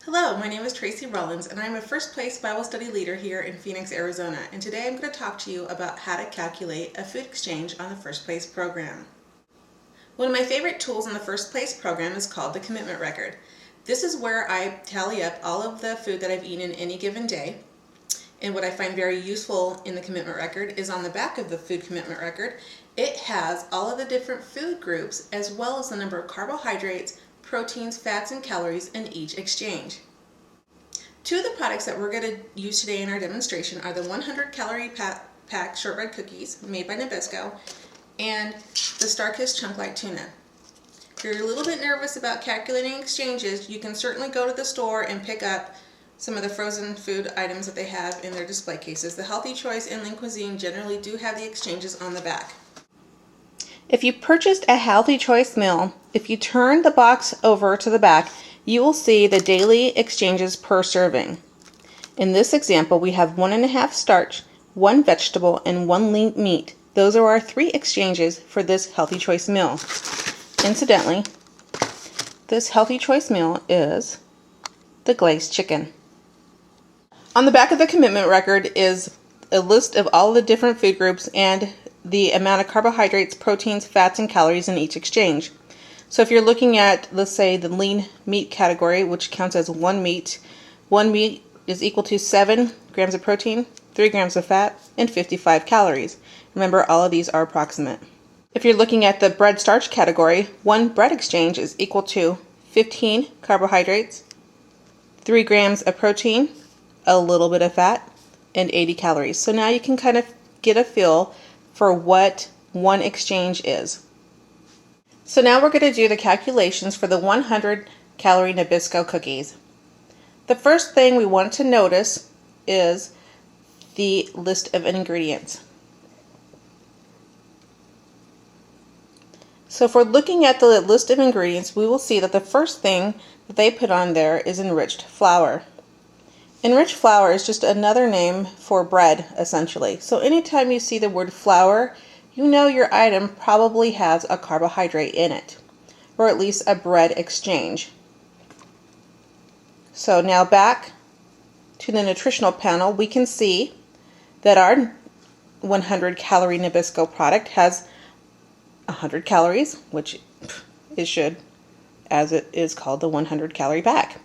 Hello, my name is Tracy Rollins and I'm a First Place Bible Study leader here in Phoenix, Arizona, and today I'm going to talk to you about how to calculate a food exchange on the First Place program. One of my favorite tools in the First Place program is called the Commitment Record. This is where I tally up all of the food that I've eaten any given day, and what I find very useful in the Commitment Record is on the back of the Food Commitment Record, it has all of the different food groups as well as the number of carbohydrates, proteins, fats, and calories in each exchange. Two of the products that we're going to use today in our demonstration are the 100 calorie pack shortbread cookies made by Nabisco and the StarKist Chunk Light Tuna. If you're a little bit nervous about calculating exchanges, you can certainly go to the store and pick up some of the frozen food items that they have in their display cases. The Healthy Choice and Lean Cuisine generally do have the exchanges on the back. If you purchased a Healthy Choice meal, if you turn the box over to the back, you will see the daily exchanges per serving. In this example, we have 1.5 starch, 1 vegetable, and 1 lean meat. Those are our 3 exchanges for this Healthy Choice meal. Incidentally, this Healthy Choice meal is the glazed chicken. On the back of the Commitment Record is a list of all the different food groups and the amount of carbohydrates, proteins, fats, and calories in each exchange. So if you're looking at, let's say, the lean meat category, which counts as 1 meat is equal to 7 grams of protein, 3 grams of fat, and 55 calories. Remember, all of these are approximate. If you're looking at the bread starch category, 1 bread exchange is equal to 15 carbohydrates, 3 grams of protein, a little bit of fat, and 80 calories. So now you can kind of get a feel for what 1 exchange is. So now we're going to do the calculations for the 100 calorie Nabisco cookies. The first thing we want to notice is the list of ingredients. So if we're looking at the list of ingredients, we will see that the first thing that they put on there is enriched flour. Enriched flour is just another name for bread, essentially. So anytime you see the word flour, you know your item probably has a carbohydrate in it, or at least a bread exchange. So now back to the nutritional panel, we can see that our 100 calorie Nabisco product has 100 calories, which it should, as it is called the 100 calorie pack.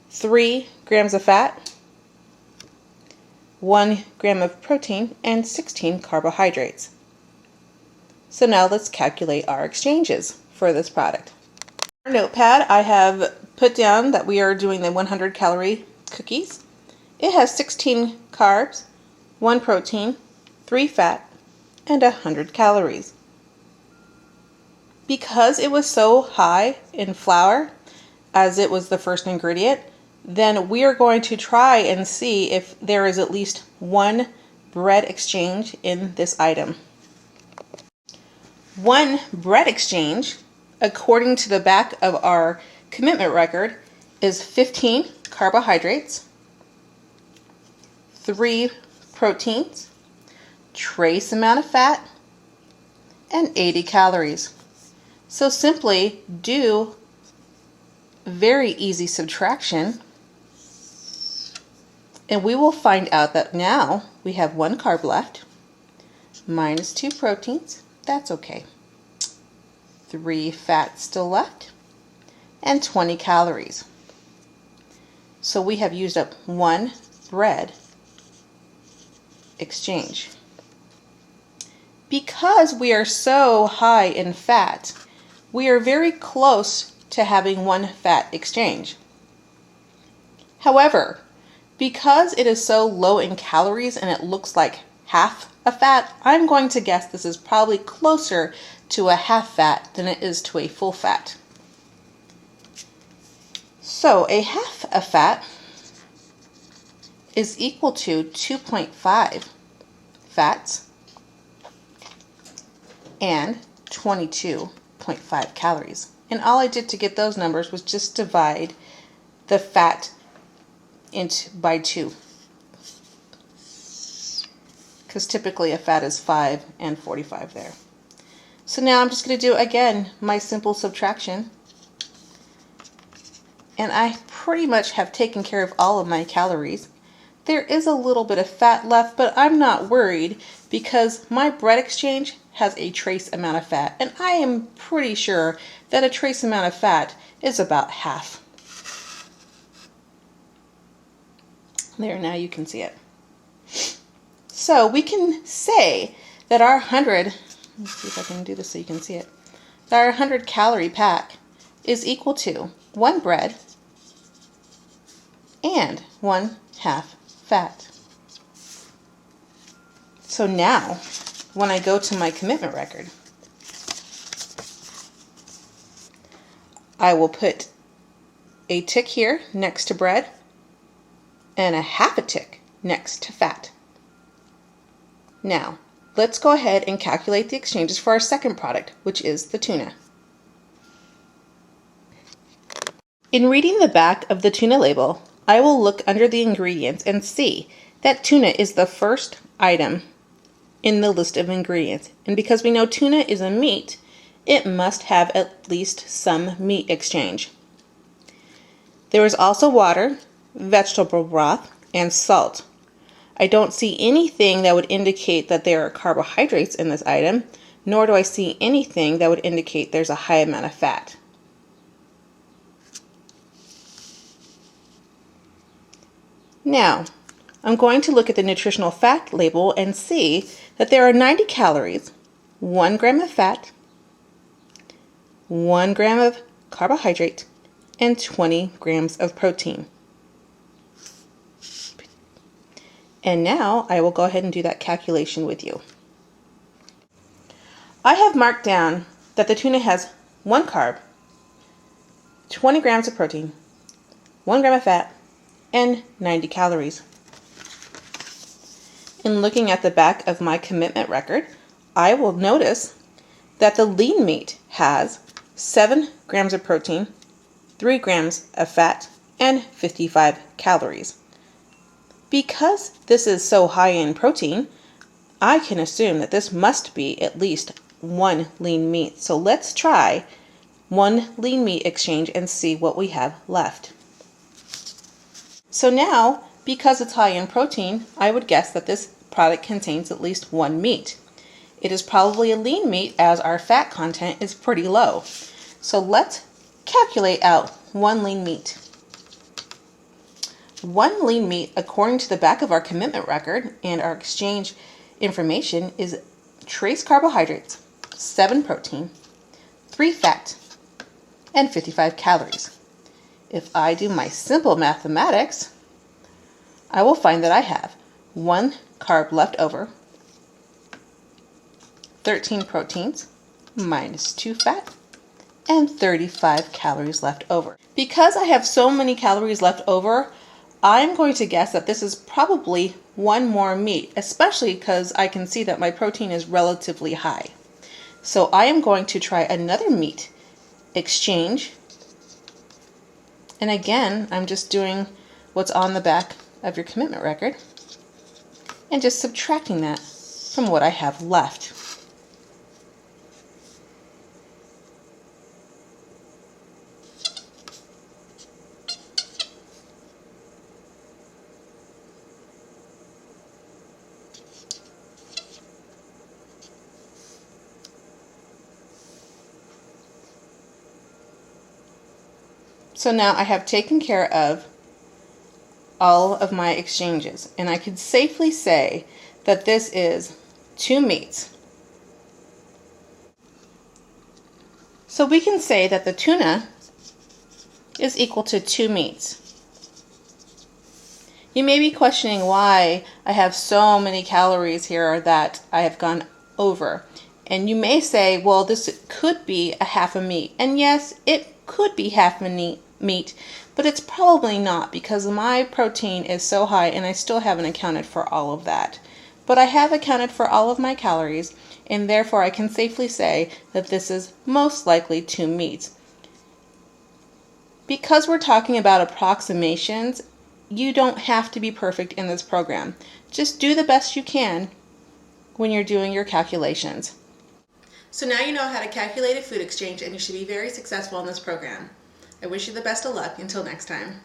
3 grams of fat, 1 gram of protein, and 16 carbohydrates. So now let's calculate our exchanges for this product. On our notepad, I have put down that we are doing the 100 calorie cookies. It has 16 carbs, 1 protein, 3 fat, and 100 calories. Because it was so high in flour, as it was the first ingredient, then we are going to try and see if there is at least 1 bread exchange in this item. 1 bread exchange, according to the back of our Commitment Record, is 15 carbohydrates, 3 proteins, trace amount of fat, and 80 calories. So simply do very easy subtraction, and we will find out that now we have 1 carb left, minus 2 proteins, that's okay, 3 fats still left, and 20 calories. So we have used up 1 bread exchange. Because we are so high in fat, we are very close to having 1 fat exchange. However, because it is so low in calories and it looks like half a fat, I'm going to guess this is probably closer to a half fat than it is to a full fat. So a half a fat is equal to 2.5 fats and 22.5 calories. And all I did to get those numbers was just divide the fat by 2. Because typically a fat is 5 and 45 there. So now I'm just going to do, again, my simple subtraction. and I pretty much have taken care of all of my calories. There is a little bit of fat left, but I'm not worried because my bread exchange has a trace amount of fat, and I am pretty sure that a trace amount of fat is about half. There, now you can see it. So we can say that our 100, let's see if I can do this so you can see it, that our 100 calorie pack is equal to 1 bread and 1/2 fat. So now, when I go to my commitment record, I will put a tick here next to bread and a 1/2 tick next to fat. Now, let's go ahead and calculate the exchanges for our second product, which is the tuna. In reading the back of the tuna label, I will look under the ingredients and see that tuna is the first item in the list of ingredients. And because we know tuna is a meat, it must have at least some meat exchange. There is also water, vegetable broth, and salt. I don't see anything that would indicate that there are carbohydrates in this item, nor do I see anything that would indicate there's a high amount of fat. Now, I'm going to look at the nutritional fact label and see that there are 90 calories, 1 gram of fat, 1 gram of carbohydrate, and 20 grams of protein. And now I will go ahead and do that calculation with you. I have marked down that the tuna has 1 carb, 20 grams of protein, 1 gram of fat, and 90 calories. In looking at the back of my commitment record, I will notice that the lean meat has 7 grams of protein, 3 grams of fat, and 55 calories. Because this is so high in protein, I can assume that this must be at least 1 lean meat. So let's try 1 lean meat exchange and see what we have left. So now, because it's high in protein, I would guess that this product contains at least 1 meat. It is probably a lean meat as our fat content is pretty low. So let's calculate out 1 lean meat. 1 lean meat, according to the back of our commitment record and our exchange information, is trace carbohydrates, 7 protein, 3 fat, and 55 calories. If I do my simple mathematics, I will find that I have 1 carb left over, 13 proteins, minus 2 fat, and 35 calories left over. Because I have so many calories left over, I'm going to guess that this is probably 1 more meat, especially because I can see that my protein is relatively high. So I am going to try another meat exchange. And again, I'm just doing what's on the back of your commitment record and just subtracting that from what I have left. So now I have taken care of all of my exchanges, and I could safely say that this is 2 meats. So we can say that the tuna is equal to 2 meats. You may be questioning why I have so many calories here that I have gone over. And you may say, well, this could be a half a meat. And yes, it could be half a meat, but it's probably not because my protein is so high and I still haven't accounted for all of that. But I have accounted for all of my calories, and therefore I can safely say that this is most likely 2 meats. Because we're talking about approximations, you don't have to be perfect in this program. Just do the best you can when you're doing your calculations. So now you know how to calculate a food exchange, and you should be very successful in this program. I wish you the best of luck. Until next time.